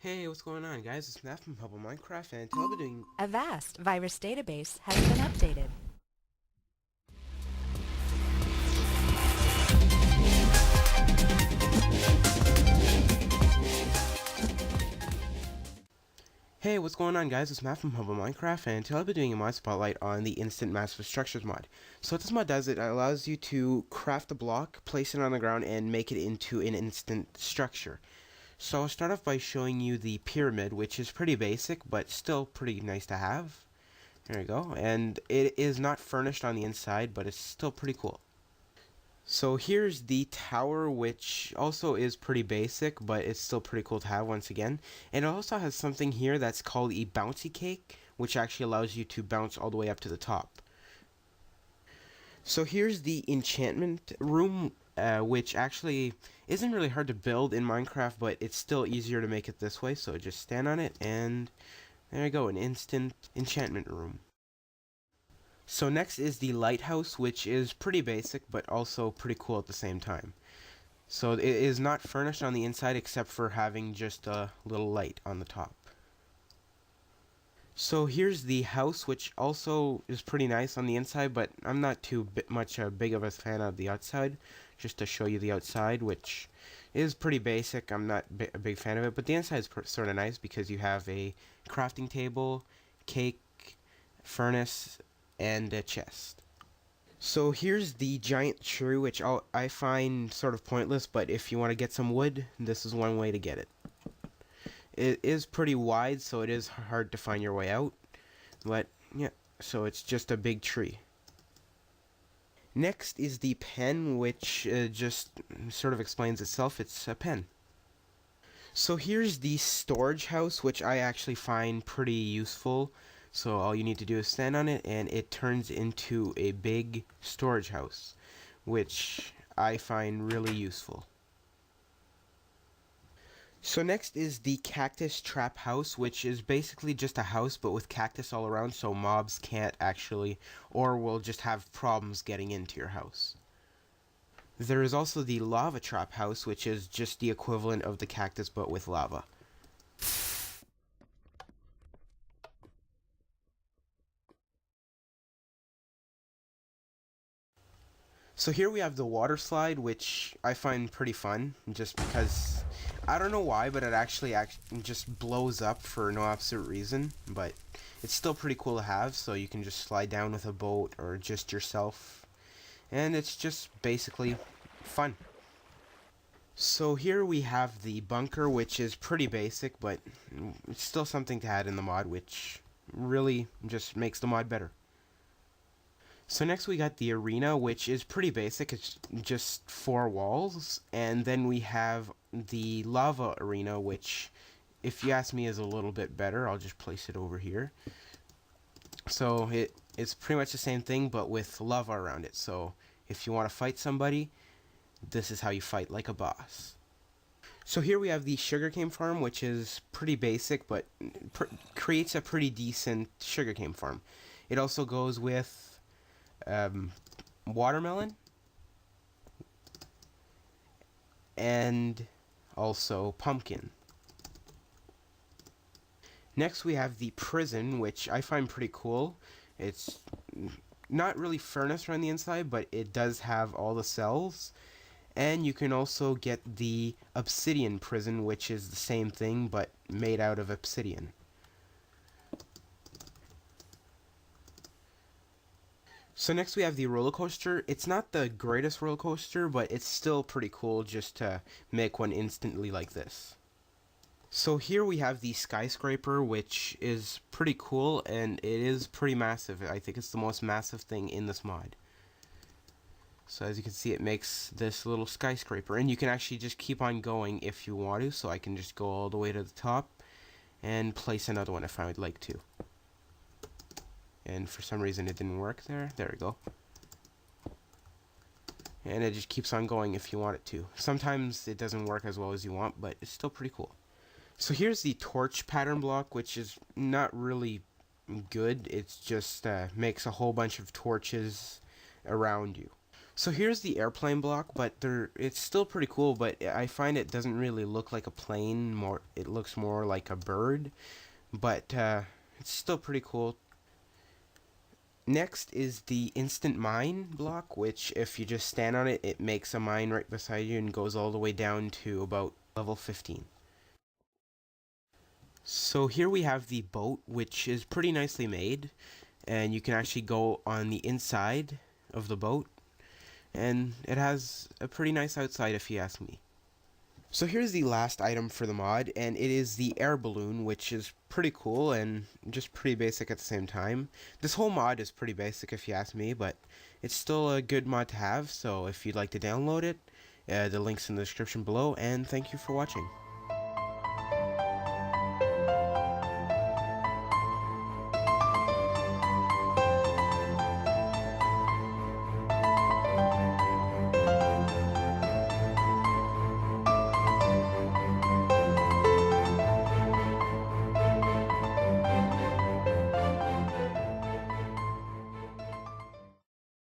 Hey, what's going on, guys? It's Matt from Hubble Minecraft, and today I'll be doing... A vast virus database has been updated. Hey, what's going on, guys? It's Matt from Hubble Minecraft, and today I'll be doing a mod spotlight on the Instant Massive Structures mod. So what this mod does, it allows you to craft a block, place it on the ground, and make it into an instant structure. So I'll start off by showing you the pyramid, which is pretty basic, but still pretty nice to have. There we go. And it is not furnished on the inside, but it's still pretty cool. So here's the tower, which also is pretty basic, but it's still pretty cool to have once again. And it also has something here that's called a bouncy cake, which actually allows you to bounce all the way up to the top. So here's the enchantment room, which actually isn't really hard to build in Minecraft, but it's still easier to make it this way. So just stand on it, and there you go, an instant enchantment room. So next is the lighthouse, which is pretty basic, but also pretty cool at the same time. So it is not furnished on the inside except for having just a little light on the top. So here's the house, which also is pretty nice on the inside, but I'm not too much big of a fan of the outside. Just to show you the outside, which is pretty basic. I'm not a big fan of it, but the inside is sort of nice because you have a crafting table, cake, furnace, and a chest. So here's the giant tree, which I find sort of pointless, but if you want to get some wood, this is one way to get it. It is pretty wide, so it is hard to find your way out, but yeah, so it's just a big tree. Next is the pen, which just sort of explains itself. It's a pen. So here's the storage house, which I actually find pretty useful. So all you need to do is stand on it, and it turns into a big storage house, which I find really useful. So next is the cactus trap house, which is basically just a house but with cactus all around, so mobs can't actually, or will just have problems getting into your house. There is also the lava trap house, which is just the equivalent of the cactus but with lava. So here we have the water slide, which I find pretty fun, just because, I don't know why, but it actually just blows up for no absolute reason, but it's still pretty cool to have, so you can just slide down with a boat or just yourself, and it's just basically fun. So here we have the bunker, which is pretty basic, but it's still something to add in the mod, which really just makes the mod better. So next we got the arena, which is pretty basic. It's just 4 walls. And then we have the lava arena, which, if you ask me, is a little bit better. I'll just place it over here. So it's pretty much the same thing, but with lava around it. So if you want to fight somebody, this is how you fight like a boss. So here we have the sugarcane farm, which is pretty basic, but creates a pretty decent sugarcane farm. It also goes with watermelon, and also pumpkin. Next we have the prison, which I find pretty cool. It's not really furnished on the inside, but it does have all the cells. And you can also get the obsidian prison, which is the same thing, but made out of obsidian. So next we have the roller coaster. It's not the greatest roller coaster, but it's still pretty cool just to make one instantly like this. So here we have the skyscraper, which is pretty cool, and it is pretty massive. I think it's the most massive thing in this mod. So as you can see, it makes this little skyscraper, and you can actually just keep on going if you want to. So I can just go all the way to the top and place another one if I would like to. And for some reason it didn't work there. There we go. And it just keeps on going if you want it to. Sometimes it doesn't work as well as you want, but it's still pretty cool. So here's the torch pattern block, which is not really good. It's just makes a whole bunch of torches around you. So here's the airplane block, but it's still pretty cool, but I find it doesn't really look like a plane, more it looks more like a bird, but it's still pretty cool. Next is the instant mine block, which if you just stand on it, it makes a mine right beside you and goes all the way down to about level 15. So here we have the boat, which is pretty nicely made, and you can actually go on the inside of the boat, and it has a pretty nice outside if you ask me. So here's the last item for the mod, and it is the air balloon, which is pretty cool and just pretty basic at the same time. This whole mod is pretty basic if you ask me, but it's still a good mod to have, so if you'd like to download it, the link's in the description below, and thank you for watching.